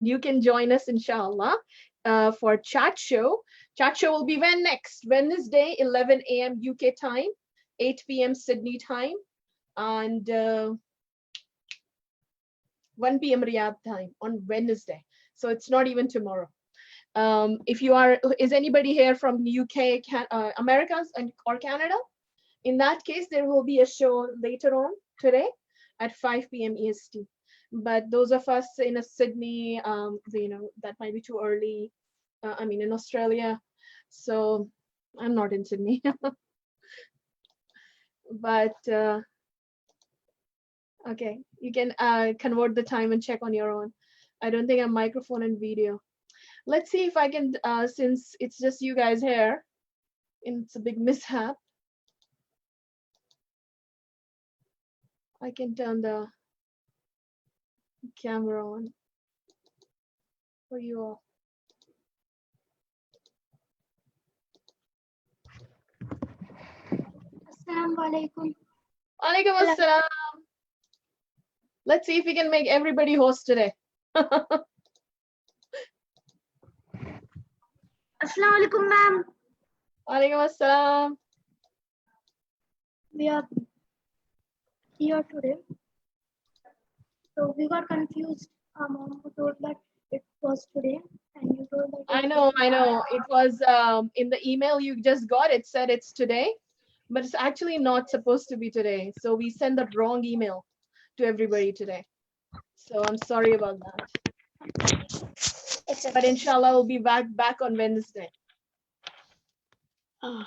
You can join us, inshallah, for chat show. Chat show will be when next? Wednesday, 11 a.m. UK time, 8 p.m. Sydney time, and 1 p.m. Riyadh time on Wednesday. So it's not even tomorrow. If you are, is anybody here from UK, Americas, or Canada? In that case, there will be a show later on today at 5 p.m. EST. But those of us in a Sydney, that might be too early. I mean, in Australia. So I'm not in Sydney. But okay, you can convert the time and check on your own. I don't think I have microphone and video. Let's see if I can, since it's just you guys here, and it's a big mishap, I can turn the camera on for you all. Assalamu alaikum. Alaikum assalam. Let's see if we can make everybody host today. Assalamu alaikum, ma'am. Alaikum assalam. We are here today. So we got confused. Mom told that it was today, and you told that. I know. It was in the email you just got. It said it's today, but it's actually not supposed to be today. So we sent the wrong email to everybody today. So I'm sorry about that. But inshallah, we'll be back on Wednesday. Oh,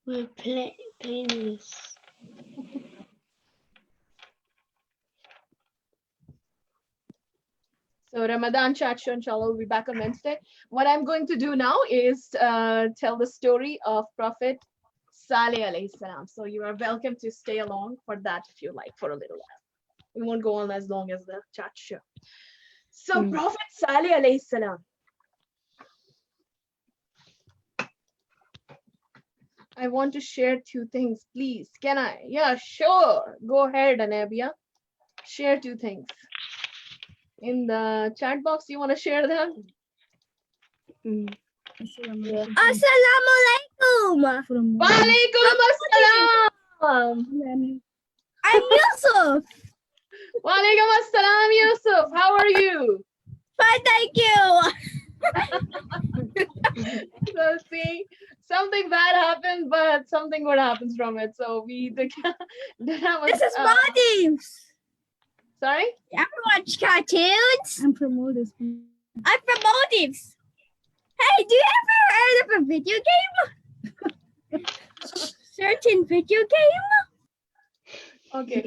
we're playing this. So Ramadan chat show, inshallah, will be back on Wednesday. What I'm going to do now is tell the story of Prophet Saleh alayhi salam. So you are welcome to stay along for that if you like, for a little while. We won't go on as long as the chat show. So Prophet Saleh alayhi salam. I want to share two things, please. Can I? Yeah, sure. Go ahead, Anabia. Share two things. In the chat box, you want to share them? Assalamu alaikum. Walaikum assalam. I'm Yusuf. Walaikum assalam, Yusuf. How are you? Fine, thank you. So see, something bad happened, but something good happens from it. So we This is Maldives. Sorry? You ever watch cartoons? I'm from Maldives. Hey, do you ever heard of a video game? Certain video game? Okay.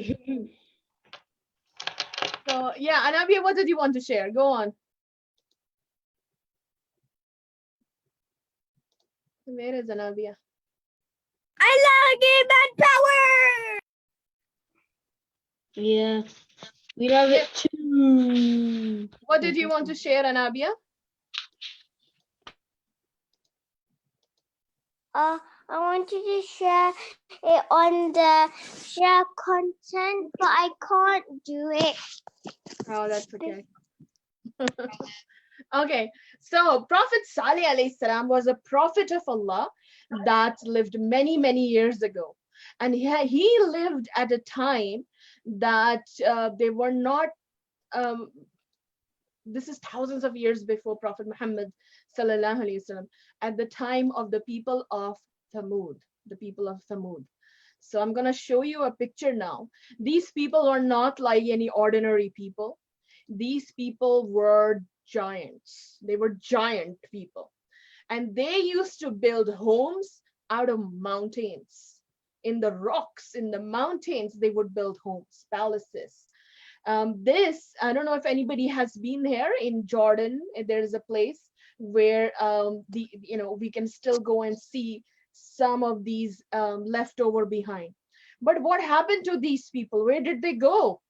So yeah, Anabia, what did you want to share? Go on. Where is Anabia? I love game and power. Yeah, we love it too. What did you want to share, Anabia? I wanted to share it on the share content, but I can't do it. Oh, that's okay. Okay, so Prophet Saleh alayhi salam was a prophet of Allah that lived many, many years ago. And he lived at a time that they were not, this is thousands of years before Prophet Muhammad sallallahu alayhi wasallam, at the time of the people of Thamud, the people of Thamud. So I'm going to show you a picture now. These people are not like any ordinary people. These people were giants. They were giant people. And they used to build homes out of mountains. In the rocks, in the mountains, they would build homes, palaces. This, I don't know if anybody has been here in Jordan. There is a place where we can still go and see some of these leftover behind. But what happened to these people? Where did they go?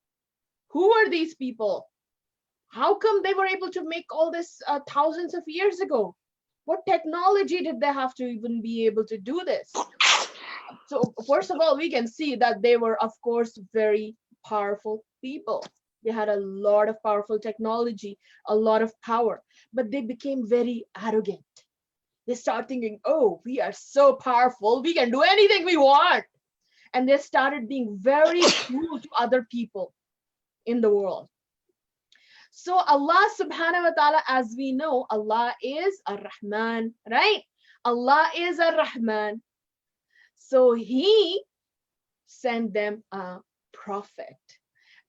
Who are these people? How come they were able to make all this thousands of years ago? What technology did they have to even be able to do this? So first of all, we can see that they were, of course, very powerful people. They had a lot of powerful technology, a lot of power, but they became very arrogant. They start thinking, oh, we are so powerful, we can do anything we want. And they started being very cruel to other people in the world. So Allah subhanahu wa ta'ala, as we know, Allah is Ar-Rahman, right? Allah is Ar-Rahman. So he sent them a prophet.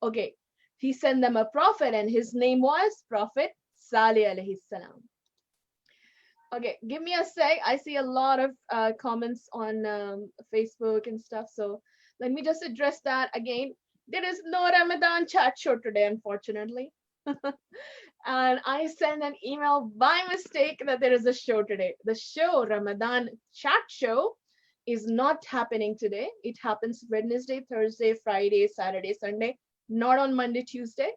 Okay, he sent them a prophet, and his name was Prophet Saleh alayhi salam. Okay, give me a sec. I see a lot of comments on Facebook and stuff. So let me just address that again. There is no Ramadan chat show today, unfortunately. And I sent an email by mistake that there is a show today. The show, Ramadan chat show, is not happening today. It happens Wednesday, Thursday, Friday, Saturday, Sunday, not on Monday, Tuesday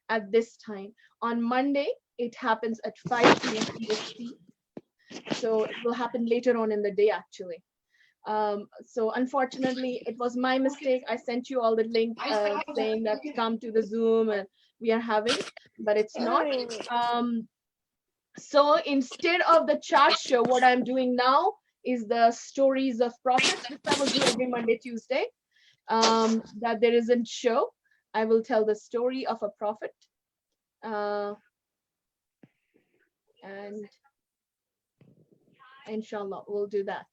at this time. On Monday, it happens at 5 p.m. PST. So it will happen later on in the day, actually. So unfortunately, it was my mistake. I sent you all the link saying that come to the Zoom and we are having, but it's not. So instead of the chat show, what I'm doing now is the stories of prophets. This I will do every Monday, Tuesday. That there isn't show. I will tell the story of a prophet. And inshallah, we'll do that.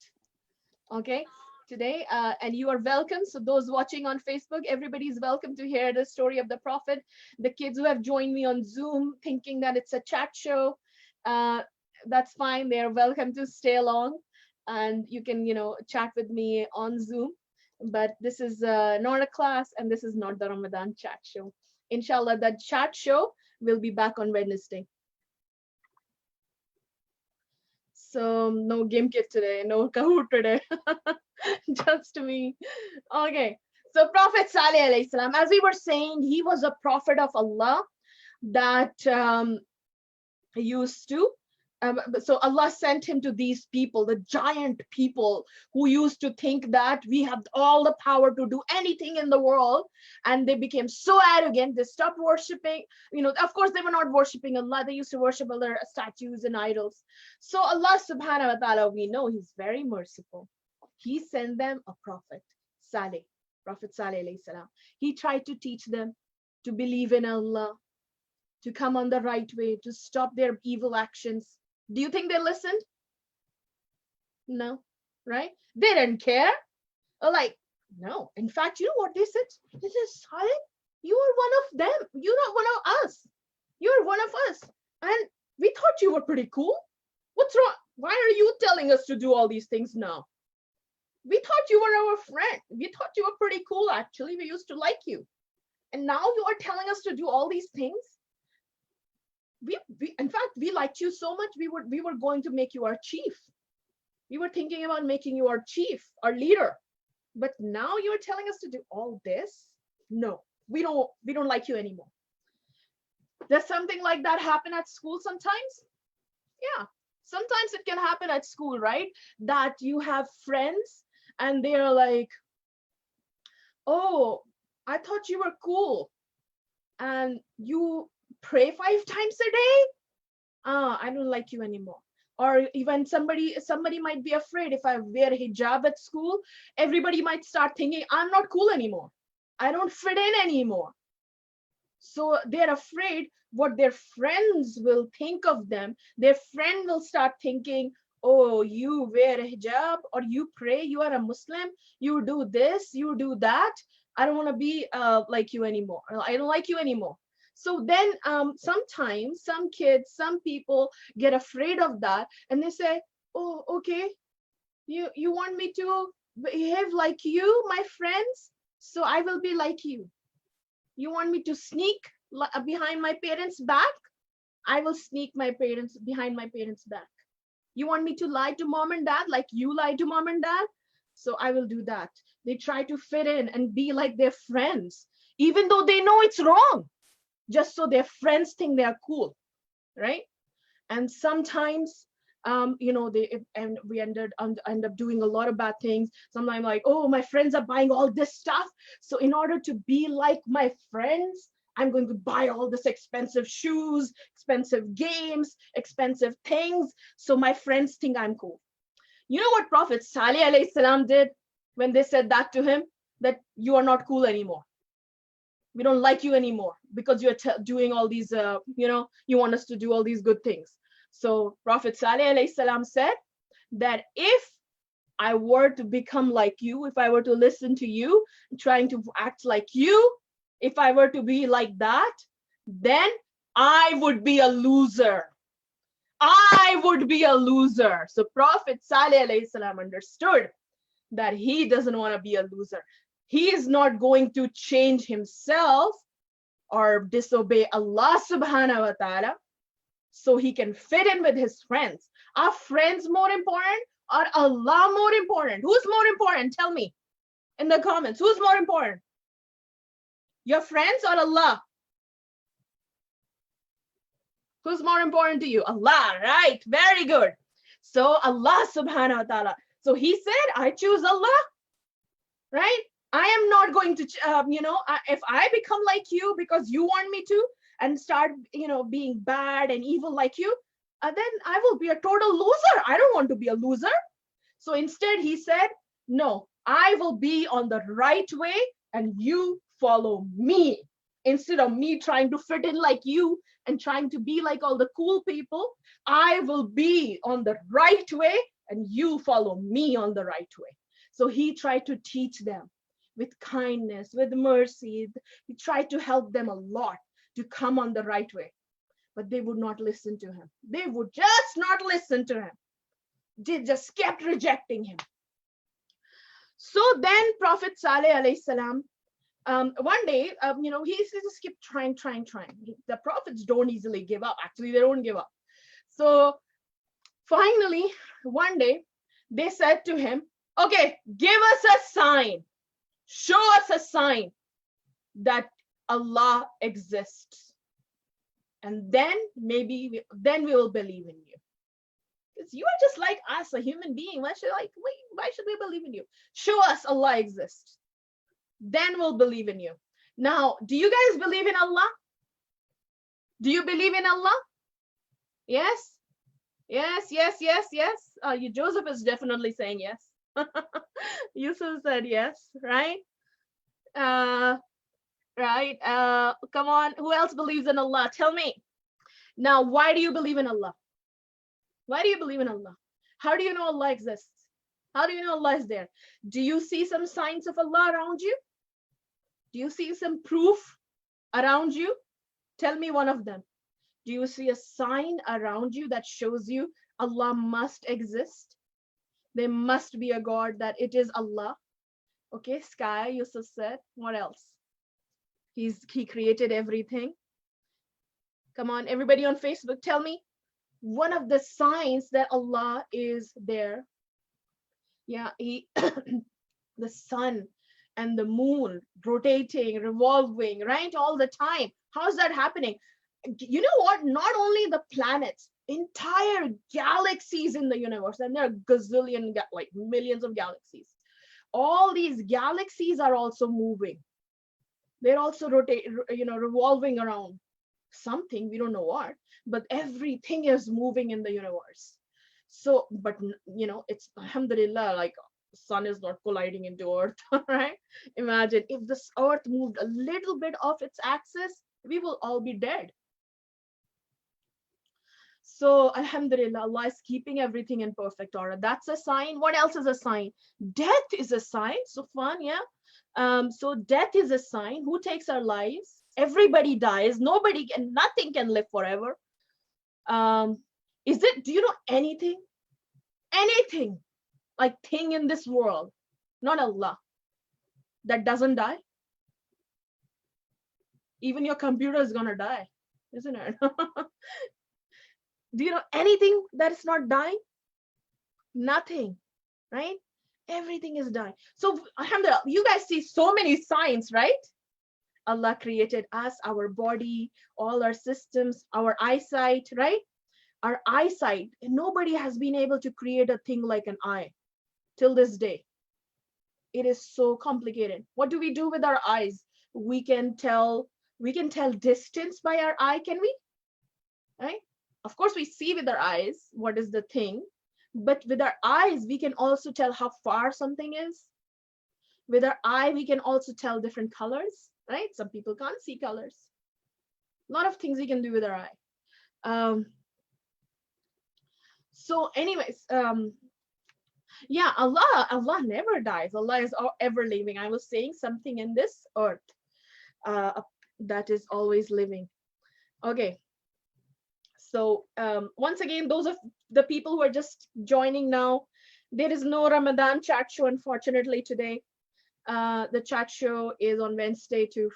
Okay, today, and you are welcome. So those watching on Facebook, everybody's welcome to hear the story of the prophet. The kids who have joined me on Zoom thinking that it's a chat show, that's fine. They're welcome to stay along, and you can, chat with me on Zoom. But this is not a class, and this is not the Ramadan chat show. Inshallah, that chat show will be back on Wednesday. So no game kit today, no Kahoot today, just me. Okay, so Prophet Saleh alayhi salam, as we were saying, he was a prophet of Allah that used to, so Allah sent him to these people, the giant people who used to think that we have all the power to do anything in the world, and they became so arrogant, they stopped worshiping, of course they were not worshiping Allah, they used to worship other statues and idols. So Allah subhanahu wa ta'ala, we know he's very merciful. He sent them a prophet, Saleh, Prophet Saleh alayhi salam. He tried to teach them to believe in Allah, to come on the right way, to stop their evil actions. Do you think they listened? No, right? They didn't care. Like, no. In fact, you know what they said? They said, Saleh, you are one of them. You're not one of us. You're one of us. And we thought you were pretty cool. What's wrong? Why are you telling us to do all these things now? We thought you were our friend. We thought you were pretty cool, actually. We used to like you. And now you are telling us to do all these things? In fact, we liked you so much, we were going to make you our chief. We were thinking about making you our chief, our leader. But now you're telling us to do all this? No, we don't like you anymore. Does something like that happen at school sometimes? Yeah, sometimes it can happen at school, right? That you have friends and they're like, oh, I thought you were cool. And you pray 5 times a day? I don't like you anymore. Or even somebody might be afraid, if I wear hijab at school, everybody might start thinking I'm not cool anymore. I don't fit in anymore. So they're afraid what their friends will think of them. Their friend will start thinking, oh, you wear a hijab, or you pray, you are a Muslim, you do this, you do that. I don't want to be like you anymore. I don't like you anymore. So then sometimes some kids, some people get afraid of that, and they say, oh, okay, you want me to behave like you, my friends, so I will be like you. You want me to sneak behind my parents' back? I will sneak behind my parents' back. You want me to lie to mom and dad like you lie to mom and dad? So I will do that. They try to fit in and be like their friends, even though they know it's wrong, just so their friends think they are cool, right? And sometimes, we end up doing a lot of bad things. Sometimes like, oh, my friends are buying all this stuff, so in order to be like my friends, I'm going to buy all this expensive shoes, expensive games, expensive things, so my friends think I'm cool. You know what Prophet Saleh alayhi salam did when they said that to him? That you are not cool anymore. We don't like you anymore because you're doing all these, you want us to do all these good things. So Prophet Saleh alayhi salam said that if I were to become like you, if I were to listen to you, trying to act like you, if I were to be like that, then I would be a loser. I would be a loser. So Prophet Saleh alayhi salam understood that he doesn't want to be a loser. He is not going to change himself or disobey Allah subhanahu wa ta'ala so he can fit in with his friends. Are friends more important or Allah more important? Who's more important? Tell me in the comments. Who's more important? Your friends or Allah? Who's more important to you? Allah, right? Very good. So Allah subhanahu wa ta'ala. So he said, I choose Allah, right? I am not going to, if I become like you because you want me to and start, being bad and evil like you, then I will be a total loser. I don't want to be a loser. So instead he said, no, I will be on the right way and you follow me. Instead of me trying to fit in like you and trying to be like all the cool people, I will be on the right way and you follow me on the right way. So he tried to teach them with kindness, with mercy. He tried to help them a lot to come on the right way, but they would not listen to him. They would just not listen to him. They just kept rejecting him. So then Prophet Saleh alayhi salam, one day, he just kept trying. The prophets don't easily give up. Actually, they don't give up. So finally, one day, they said to him, okay, give us a sign. Show us a sign that Allah exists. And then maybe, then we will believe in you. Because you are just like us, a human being. Why should we believe in you? Show us Allah exists. Then we'll believe in you. Now, do you guys believe in Allah? Do you believe in Allah? Yes? Yes. Joseph is definitely saying yes. Yusuf said yes, right? Right. Come on. Who else believes in Allah? Tell me. Now, why do you believe in Allah? Why do you believe in Allah? How do you know Allah exists? How do you know Allah is there? Do you see some signs of Allah around you? Do you see some proof around you? Tell me one of them. Do you see a sign around you that shows you Allah must exist? There must be a God, that it is Allah. Okay, Sky, Yusuf said. What else? He created everything. Come on, everybody on Facebook, tell me one of the signs that Allah is there. Yeah, the sun and the moon rotating, revolving, right, all the time. How's that happening? You know what? Not only the planets, entire galaxies in the universe, and there are gazillion, like millions of galaxies. All these galaxies are also moving. They're also revolving around something, we don't know what, but everything is moving in the universe. So, but it's alhamdulillah, like sun is not colliding into earth, right? Imagine if this earth moved a little bit off its axis, we will all be dead. So alhamdulillah, Allah is keeping everything in perfect order. That's a sign. What else is a sign? Death is a sign. So fun, yeah. So death is a sign. Who takes our lives? Everybody dies. Nothing can live forever. Do you know anything like thing in this world, not Allah, that doesn't die? Even your computer is gonna die, isn't it? Do you know anything that is not dying? Nothing, right? Everything is dying. So alhamdulillah, you guys see so many signs, right? Allah created us, our body, all our systems, our eyesight, right? Our eyesight, nobody has been able to create a thing like an eye till this day. It is so complicated. What do we do with our eyes? We can tell We can tell distance by our eye, can we? Right? Of course, we see with our eyes what is the thing, but with our eyes, we can also tell how far something is. With our eye, we can also tell different colors, right? Some people can't see colors. A lot of things we can do with our eye. So anyways, yeah, Allah never dies. Allah is ever living. I was saying something in this earth that is always living. Okay. So once again, those of the people who are just joining now, there is no Ramadan chat show, unfortunately, today. The chat show is on Wednesday to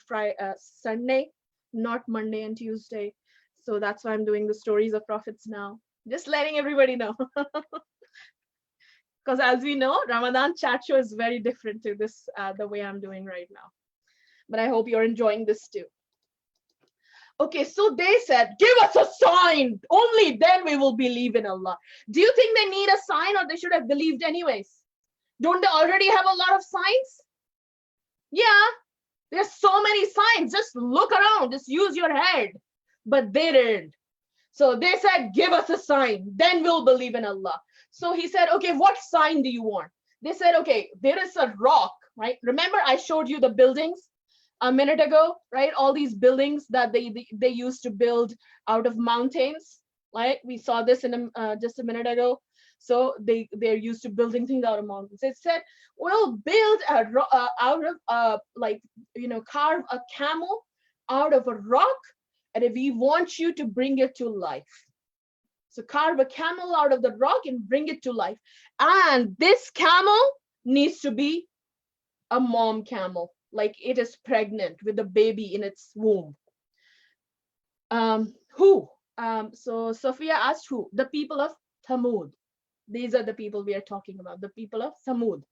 Sunday, not Monday and Tuesday. So that's why I'm doing the stories of prophets now. Just letting everybody know. Because as we know, Ramadan chat show is very different to this, the way I'm doing right now. But I hope you're enjoying this too. Okay, so they said, give us a sign. Only then we will believe in Allah. Do you think they need a sign, or they should have believed anyways? Don't they already have a lot of signs? Yeah, there's so many signs. Just look around, just use your head. But they didn't. So they said, give us a sign, then we'll believe in Allah. So he said, okay, what sign do you want? They said, okay, there is a rock, right? Remember I showed you the buildings a minute ago, right? All these buildings that they used to build out of mountains, right? We saw this in just a minute ago. So they're used to building things out of mountains. It said, we'll build out of carve a camel out of a rock, and if we want you to bring it to life. So carve a camel out of the rock and bring it to life. And this camel needs to be a mom camel, like it is pregnant with a baby in its womb. Who? So Sophia asked who? The people of Thamud. These are the people we are talking about, the people of Thamud.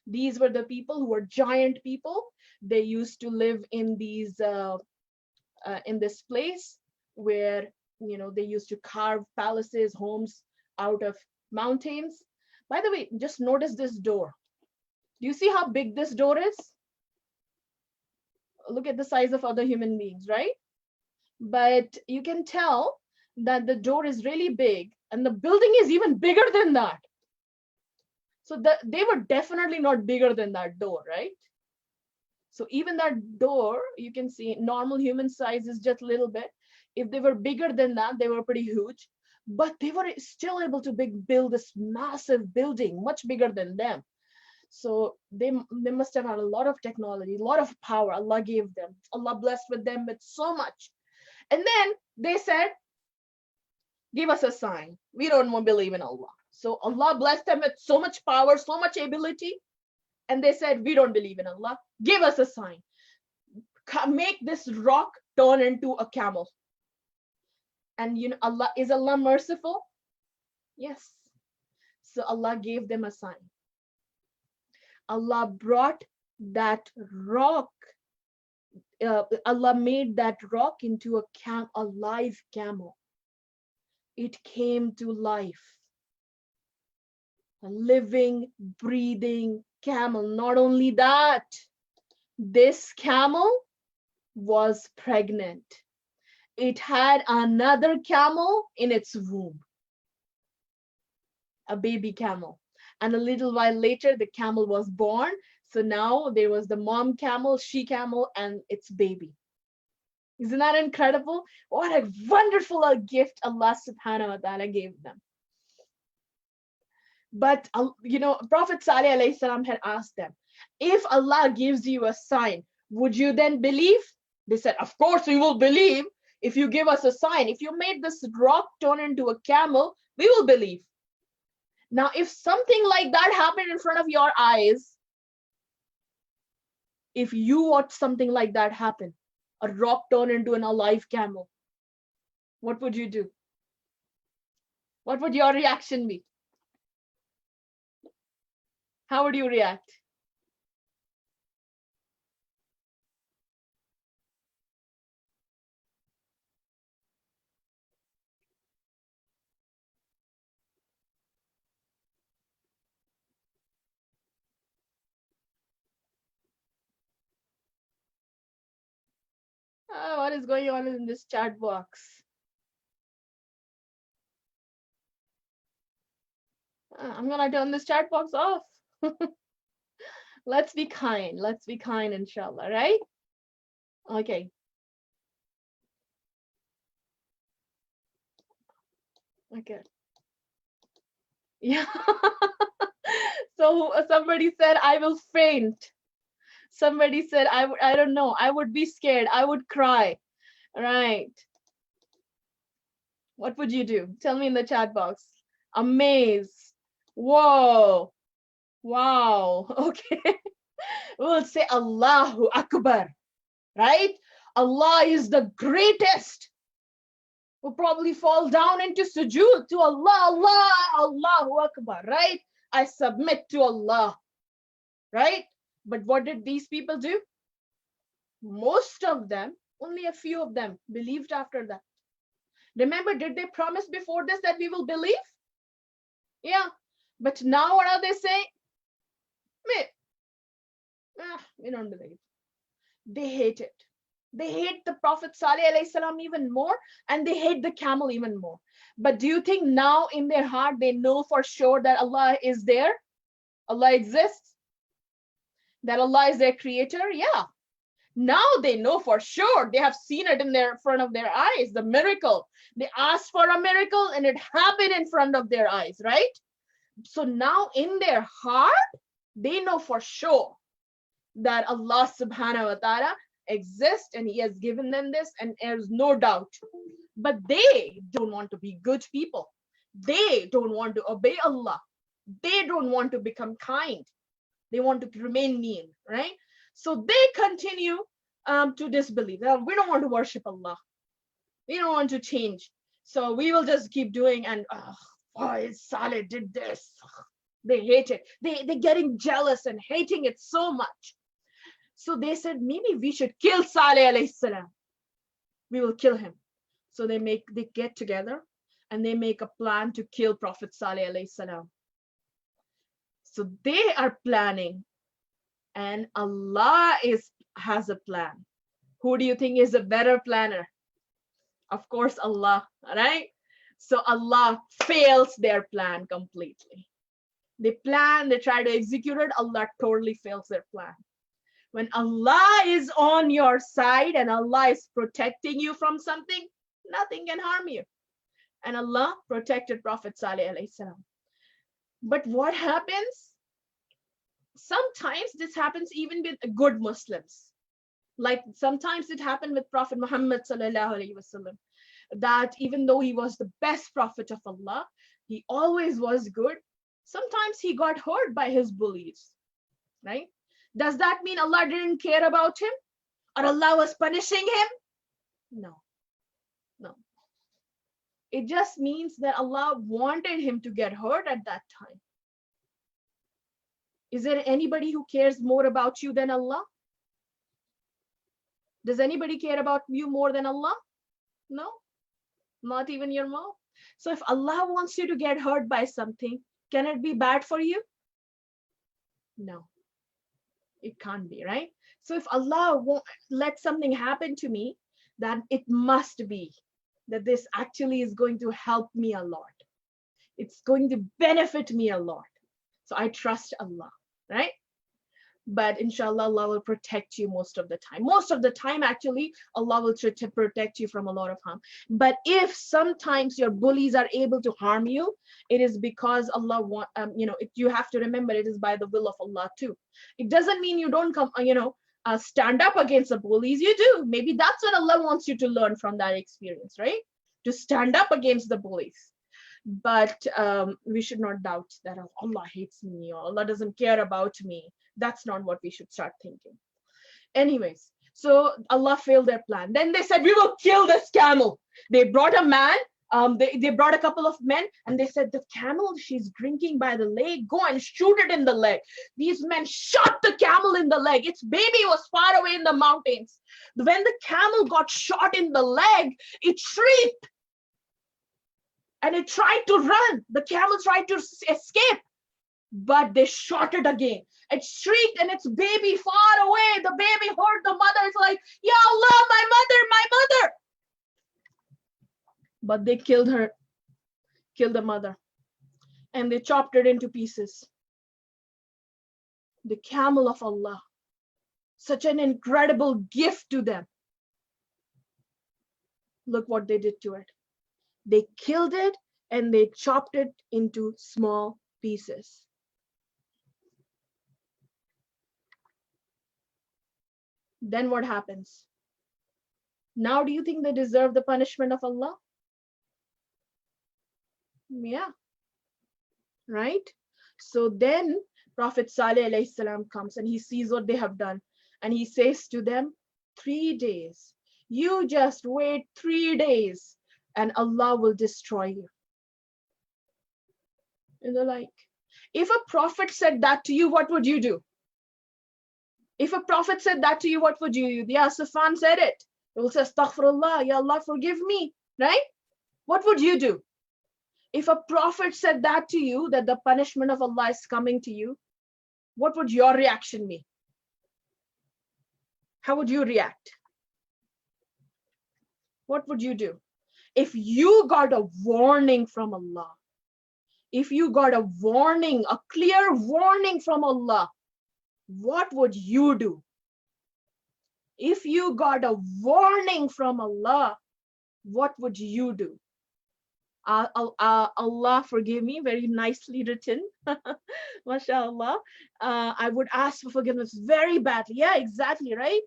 These were the people who were giant people. They used to live in these in this place where they used to carve palaces, homes out of mountains. By the way, just notice this door. Do you see how big this door is? Look at the size of other human beings, right? But you can tell that the door is really big, and the building is even bigger than that. So they were definitely not bigger than that door, right? So even that door, you can see normal human size is just a little bit. If they were bigger than that, they were pretty huge, but they were still able to build this massive building, much bigger than them. So they must have had a lot of technology, a lot of power Allah gave them. Allah blessed with them with so much. And then they said, give us a sign. We don't believe in Allah. So Allah blessed them with so much power, so much ability. And they said, we don't believe in Allah. Give us a sign. Make this rock turn into a camel. And is Allah merciful? Yes. So Allah gave them a sign. Allah brought that rock. Allah made that rock into a live camel. It came to life. A living, breathing camel. Not only that, this camel was pregnant. It had another camel in its womb, a baby camel. And a little while later, the camel was born. So now there was the mom camel, she camel, and its baby. Isn't that incredible? What a wonderful gift Allah subhanahu wa ta'ala gave them. But, Prophet Saleh alayhi salam had asked them, if Allah gives you a sign, would you then believe? They said, of course we will believe if you give us a sign. If you made this rock turn into a camel, we will believe. Now, if something like that happened in front of your eyes, if you watch something like that happen, a rock turn into an alive camel, what would you do? What would your reaction be? How would you react? What is going on in this chat box? I'm gonna turn this chat box off. Let's be kind. Let's be kind, inshallah, right? Okay. Okay. Yeah. So somebody said, I will faint. Somebody said, I don't know, I would be scared. I would cry. Right. What would you do? Tell me in the chat box. Amaze. Whoa. Wow. Okay. We'll say Allahu Akbar. Right? Allah is the greatest. We'll probably fall down into sujood to Allah, Allah, Allahu Akbar, right? I submit to Allah, right? But what did these people do? Most of them, only a few of them believed after that. Remember, did they promise before this that we will believe? Yeah. But now what are they saying? We don't believe. They hate it. They hate the Prophet Saleh alayhi salam even more, and they hate the camel even more. But do you think now in their heart they know for sure that Allah is there? Allah exists? That Allah is their creator? Yeah. Now they know for sure. They have seen it in their front of their eyes, the miracle. They asked for a miracle and it happened in front of their eyes, right? So now in their heart, they know for sure that Allah subhanahu wa ta'ala exists and he has given them this, and there's no doubt. But they don't want to be good people. They don't want to obey Allah. They don't want to become kind. They want to remain mean, right? So they continue to disbelieve. We don't want to worship Allah. We don't want to change. So we will just keep doing, and why Saleh did this? They hate it. They're getting jealous and hating it so much. So they said, maybe we should kill Saleh alayhi salam. We will kill him. So they get together and they make a plan to kill Prophet Saleh alayhi salam. So they are planning, and Allah has a plan. Who do you think is a better planner? Of course, Allah, right? So Allah fails their plan completely. They plan, they try to execute it. Allah totally fails their plan. When Allah is on your side and Allah is protecting you from something, nothing can harm you. And Allah protected Prophet Saleh alayhi salam. But what happens? Sometimes this happens even with good Muslims. Like sometimes it happened with Prophet Muhammad sallallahu alaihi wasallam, that even though he was the best prophet of Allah, he always was good. Sometimes he got hurt by his bullies, right? Does that mean Allah didn't care about him, or Allah was punishing him? No. It just means that Allah wanted him to get hurt at that time. Is there anybody who cares more about you than Allah? Does anybody care about you more than Allah? No, not even your mom. So if Allah wants you to get hurt by something, can it be bad for you? No, it can't be, right? So if Allah won't let something happen to me, then it must be that this actually is going to help me a lot. It's going to benefit me a lot. So I trust Allah, right? But inshallah, Allah will protect you most of the time. Most of the time, actually, Allah will try to protect you from a lot of harm. But if sometimes your bullies are able to harm you, it is because Allah you have to remember it is by the will of Allah too. It doesn't mean you don't come, stand up against the bullies. You do. Maybe that's what Allah wants you to learn from that experience, right? To stand up against the bullies. But we should not doubt that Allah hates me or Allah doesn't care about me. That's not what we should start thinking. Anyways, so Allah failed their plan. Then they said, we will kill this camel. They brought a man. They brought a couple of men, and they said, the camel, she's drinking by the leg. Go and shoot it in the leg. These men shot the camel in the leg. Its baby was far away in the mountains. When the camel got shot in the leg, it shrieked. And it tried to run. The camel tried to escape. But they shot it again. It shrieked and its baby far away. The baby heard the mother. It's like, Ya Allah, my mother, my mother. But they killed her, killed the mother, and they chopped it into pieces. The camel of Allah, such an incredible gift to them. Look what they did to it. They killed it and they chopped it into small pieces. Then what happens? Now, do you think they deserve the punishment of Allah? Yeah, right? So then Prophet Saleh alayhi salam comes and he sees what they have done. And he says to them, 3 days. You just wait 3 days and Allah will destroy you. And they're like, if a prophet said that to you, what would you do? If a prophet said that to you, what would you do? Yeah, Safan said it. He will say, Astaghfirullah, Ya Allah, forgive me, right? What would you do? If a prophet said that to you, that the punishment of Allah is coming to you, what would your reaction be? How would you react? What would you do? If you got a warning from Allah, if you got a warning, a clear warning from Allah, what would you do? If you got a warning from Allah, what would you do? Allah forgive me, very nicely written. MashaAllah. I would ask for forgiveness very badly. Yeah, exactly, right?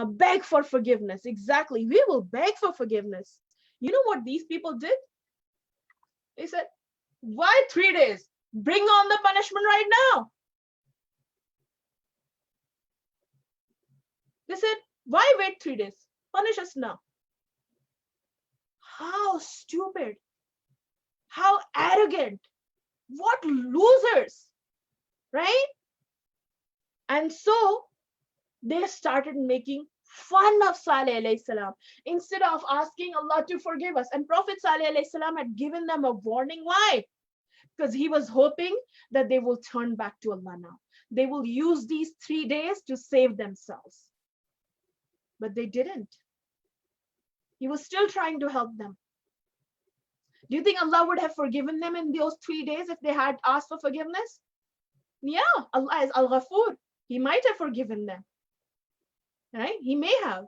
Beg for forgiveness. Exactly. We will beg for forgiveness. You know what these people did? They said, why 3 days? Bring on the punishment right now. They said, why wait 3 days? Punish us now. How stupid. How arrogant. What losers. Right? And so they started making fun of Saleh alayhi salam instead of asking Allah to forgive us. And Prophet Saleh alayhi salam had given them a warning. Why? Because he was hoping that they will turn back to Allah now. They will use these 3 days to save themselves. But they didn't. He was still trying to help them. Do you think Allah would have forgiven them in those 3 days if they had asked for forgiveness? Yeah, Allah is Al-Ghafur. He might have forgiven them. Right? He may have,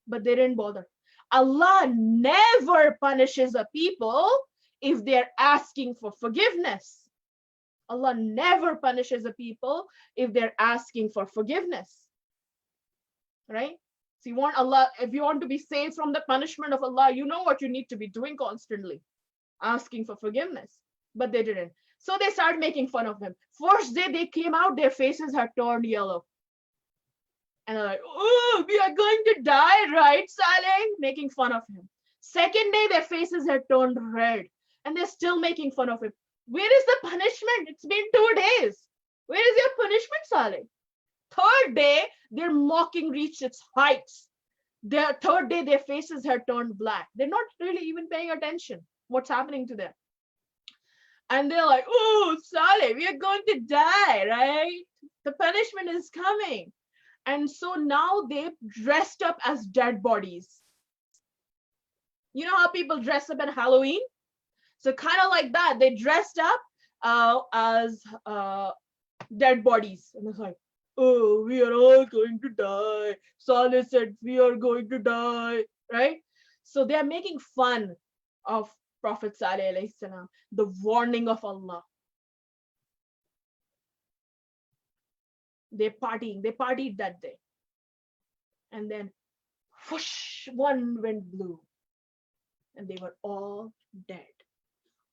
but they didn't bother. Allah never punishes a people if they're asking for forgiveness. Allah never punishes a people if they're asking for forgiveness. Right? So you want Allah, if you want to be saved from the punishment of Allah, you know what you need to be doing constantly, asking for forgiveness. But they didn't. So they started making fun of him. First day they came out, their faces had turned yellow. And they're like, oh, we are going to die, right, Saleh? Making fun of him. Second day, their faces had turned red. And they're still making fun of him. Where is the punishment? It's been 2 days. Where is your punishment, Saleh? Third day, their mocking reached its heights. Their third day, their faces had turned black. They're not really even paying attention what's happening to them. And they're like, oh, Saleh, we are going to die, right? The punishment is coming. And so now they dressed up as dead bodies. You know how people dress up at Halloween? So kind of like that. They dressed up as dead bodies. And it's like, oh, we are all going to die. Saleh said, we are going to die, right? So they are making fun of Prophet Saleh alayhi salam, the warning of Allah. They partied that day. And then whoosh, one wind blew. And they were all dead.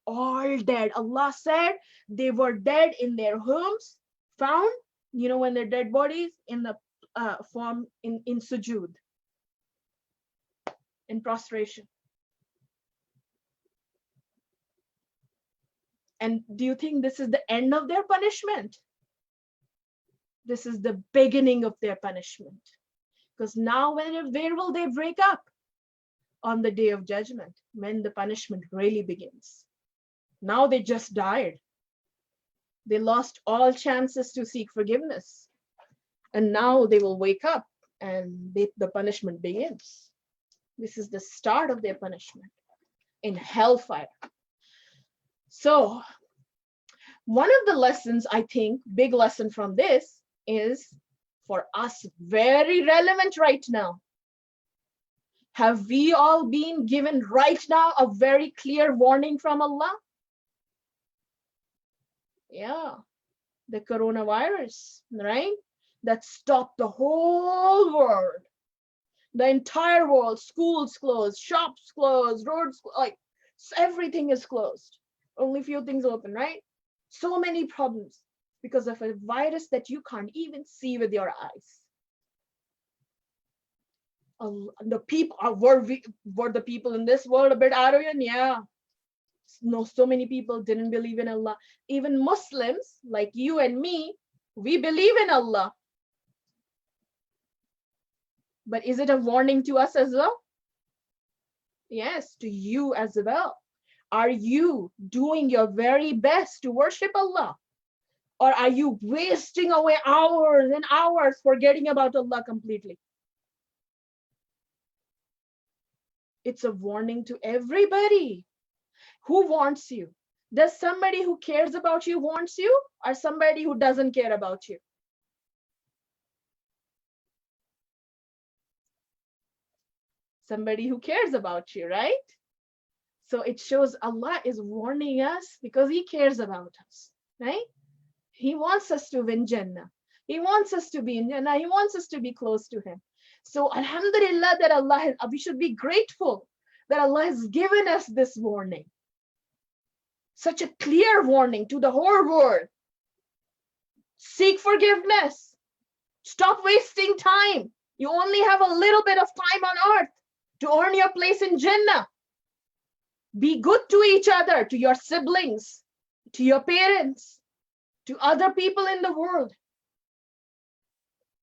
All dead. Allah said they were dead in their homes, found, you know, when their dead bodies in the form in sujood, in prostration. And do you think this is the end of their punishment? This is the beginning of their punishment. Because now where will they break up? On the day of judgment, when the punishment really begins. Now they just died. They lost all chances to seek forgiveness. And now they will wake up and the punishment begins. This is the start of their punishment in hellfire. So one of the lessons, I think, big lesson from this is for us very relevant right now. Have we all been given right now a very clear warning from Allah? Yeah, the coronavirus, right? That stopped the whole world. The entire world, schools closed, shops closed, roads, like everything is closed. Only few things open, right? So many problems because of a virus that you can't even see with your eyes. The people were the people in this world a bit Arabian? Yeah. No, so many people didn't believe in Allah. Even Muslims like you and me, we believe in Allah. But is it a warning to us as well? Yes, to you as well. Are you doing your very best to worship Allah? Or are you wasting away hours and hours forgetting about Allah completely? It's a warning to everybody. Who wants you? Does somebody who cares about you wants you, or somebody who doesn't care about you? Somebody who cares about you, right? So it shows Allah is warning us because He cares about us, right? He wants us to win Jannah. He wants us to be in Jannah. He wants us to be close to Him. So Alhamdulillah that Allah has, we should be grateful that Allah has given us this warning. Such a clear warning to the whole world. Seek forgiveness. Stop wasting time. You only have a little bit of time on earth to earn your place in Jannah. Be good to each other, to your siblings, to your parents, to other people in the world.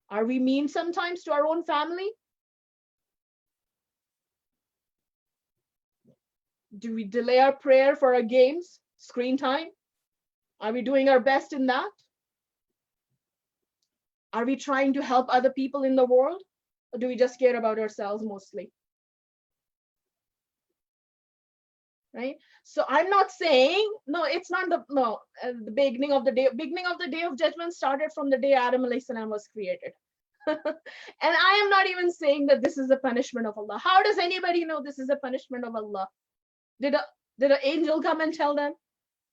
Are we mean sometimes to our own family? Do we delay our prayer for our games, screen time? Are we doing our best in that? Are we trying to help other people in the world? Or do we just care about ourselves mostly? Right? So I'm not saying, no, it's not the beginning of the day. Beginning of the day of judgment started from the day Adam alayhi salam was created. And I am not even saying that this is a punishment of Allah. How does anybody know this is a punishment of Allah? Did an angel come and tell them?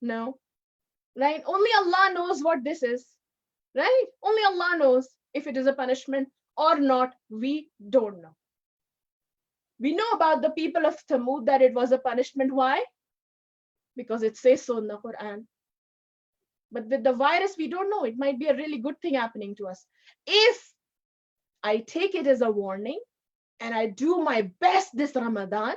No. Right? Only Allah knows what this is. Right? Only Allah knows if it is a punishment or not. We don't know. We know about the people of Thamud that it was a punishment. Why? Because it says so in the Quran. But with the virus, we don't know. It might be a really good thing happening to us. If I take it as a warning and I do my best this Ramadan,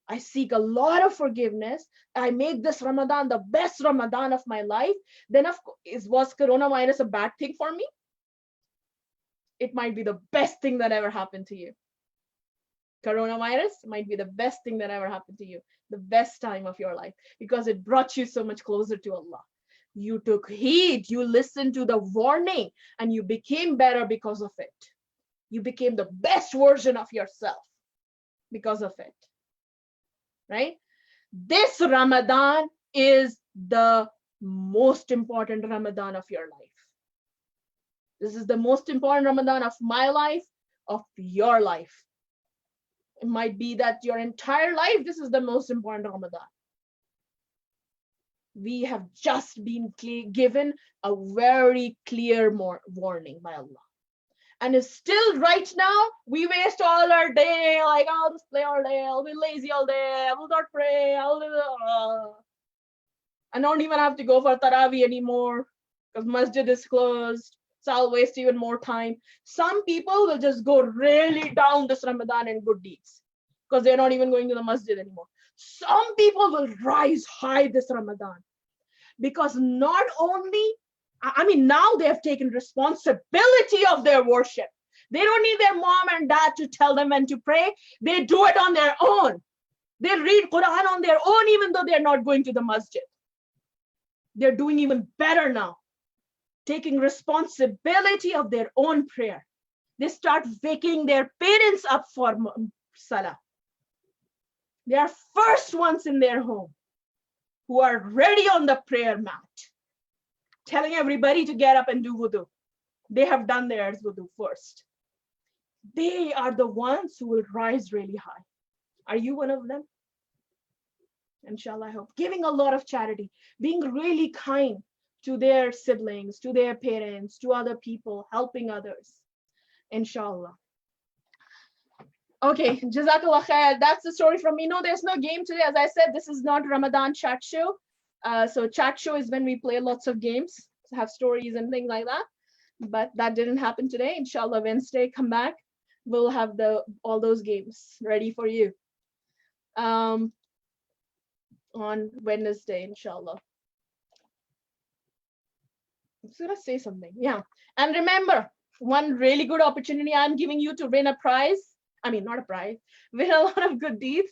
I seek a lot of forgiveness, I make this Ramadan the best Ramadan of my life, then of course, was coronavirus a bad thing for me? It might be the best thing that ever happened to you. Coronavirus might be the best thing that ever happened to you, the best time of your life, because it brought you so much closer to Allah. You took heed, you listened to the warning, and you became better because of it. You became the best version of yourself because of it. Right? This Ramadan is the most important Ramadan of your life. This is the most important Ramadan of my life, of your life. It might be that your entire life, this is the most important Ramadan. We have just been given a very clear warning by Allah. And it's still right now, we waste all our day, like, I'll just play all day, I'll be lazy all day, I will not pray, I don't even have to go for Taraweeh anymore because masjid is closed, so I'll waste even more time. Some people will just go really down this Ramadan in good deeds because they're not even going to the masjid anymore. Some people will rise high this Ramadan because not only, I mean, now they have taken responsibility of their worship. They don't need their mom and dad to tell them when to pray. They do it on their own. They read Quran on their own, even though they're not going to the masjid. they're doing even better now, taking responsibility of their own prayer. They start waking their parents up for salah. They are first ones in their home who are ready on the prayer mat, telling everybody to get up and do wudu. They have done theirs wudu first. They are the ones who will rise really high. Are you one of them? Inshallah, I hope. Giving a lot of charity, being really kind to their siblings, to their parents, to other people, helping others. Inshallah. Okay, Jazakallah khair. That's the story from me. No, there's no game today. As I said, this is not Ramadan chat show. So chat show is when we play lots of games, have stories and things like that. But that didn't happen today. Inshallah, Wednesday, come back. We'll have all those games ready for you. On Wednesday, inshallah. I was gonna say something. Yeah. And remember, one really good opportunity I'm giving you to win a prize. I mean, not a prize, win a lot of good deeds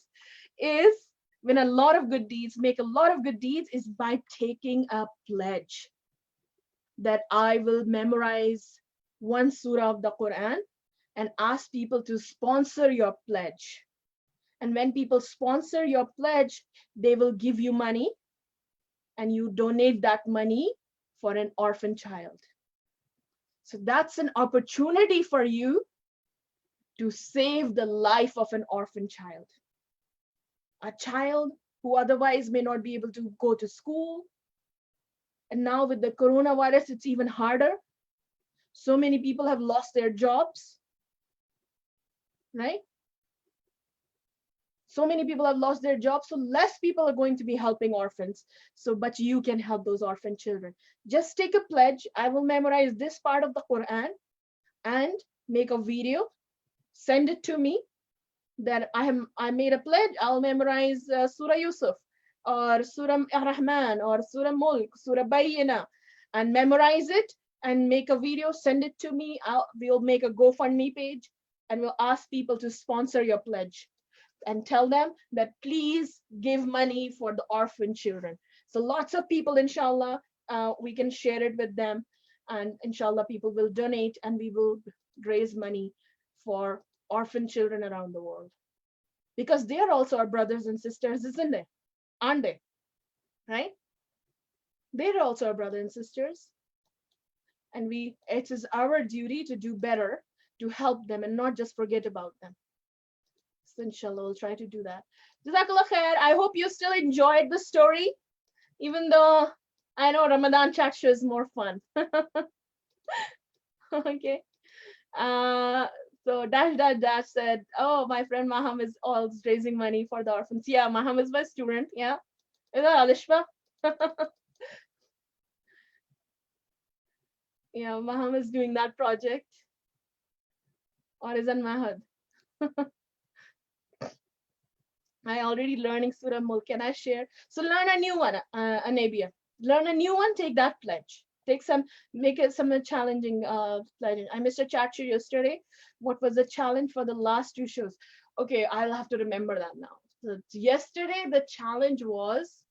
is win a lot of good deeds, make a lot of good deeds is by taking a pledge that I will memorize one surah of the Quran and ask people to sponsor your pledge. And when people sponsor your pledge, they will give you money and you donate that money for an orphan child. So that's an opportunity for you to save the life of an orphan child. A child who otherwise may not be able to go to school. And now with the coronavirus, it's even harder. So many people have lost their jobs, right? So many people have lost their jobs, so less people are going to be helping orphans. But you can help those orphan children. Just take a pledge. I will memorize this part of the Quran and make a video, send it to me that I made a pledge. I'll memorize Surah Yusuf or Surah Ar-Rahman or Surah Mulk, Surah Bayyina, and memorize it and make a video, send it to me. We'll make a GoFundMe page and we'll ask people to sponsor your pledge and tell them that please give money for the orphan children. So lots of people, inshallah, we can share it with them, and inshallah people will donate and we will raise money for orphan children around the world, because they are also our brothers and sisters, isn't it? Aren't they? Right? They're also our brothers and sisters, and it is our duty to do better, to help them and not just forget about them. So inshallah, we'll try to do that. Jazakallah khair. I hope you still enjoyed the story, even though I know Ramadan chat show is more fun. Okay. So dash said, oh, my friend Maham is always raising money for the orphans. Yeah, Maham is my student. Yeah. Is that Alishba? Yeah, Maham is doing that project. Or is that Mahad? I already learning Surah Mulk. Can I share? So learn a new one, Anabia. Learn a new one, take that pledge. Make it some challenging pledge. I missed a chat show yesterday. What was the challenge for the last two shows? Okay, I'll have to remember that now. So yesterday, the challenge was,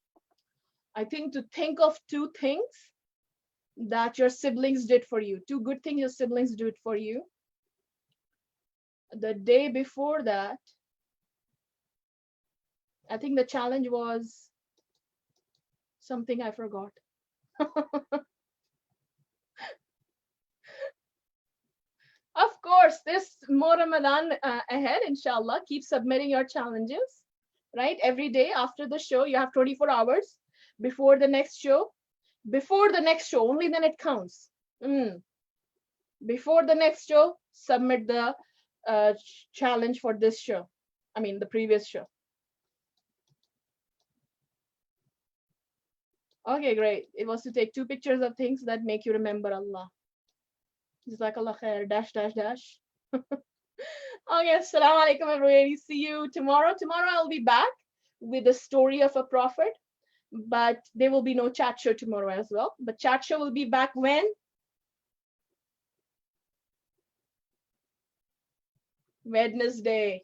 I think, to think of 2 things that your siblings did for you. 2 good things your siblings did for you. The day before that, I think the challenge was something I forgot. Of course, this more Ramadan ahead, inshallah. Keep submitting your challenges, right? Every day after the show, you have 24 hours before the next show. Before the next show, only then it counts. Before the next show, submit the challenge for this show. I mean, the previous show. Okay, great. It was to take 2 pictures of things that make you remember Allah. Jazakallah khair, dash. Okay, assalamu alaikum everybody. See you tomorrow. Tomorrow I'll be back with the story of a prophet, but there will be no chat show tomorrow as well. But chat show will be back when? Wednesday.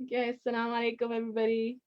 Okay, assalamu alaikum everybody.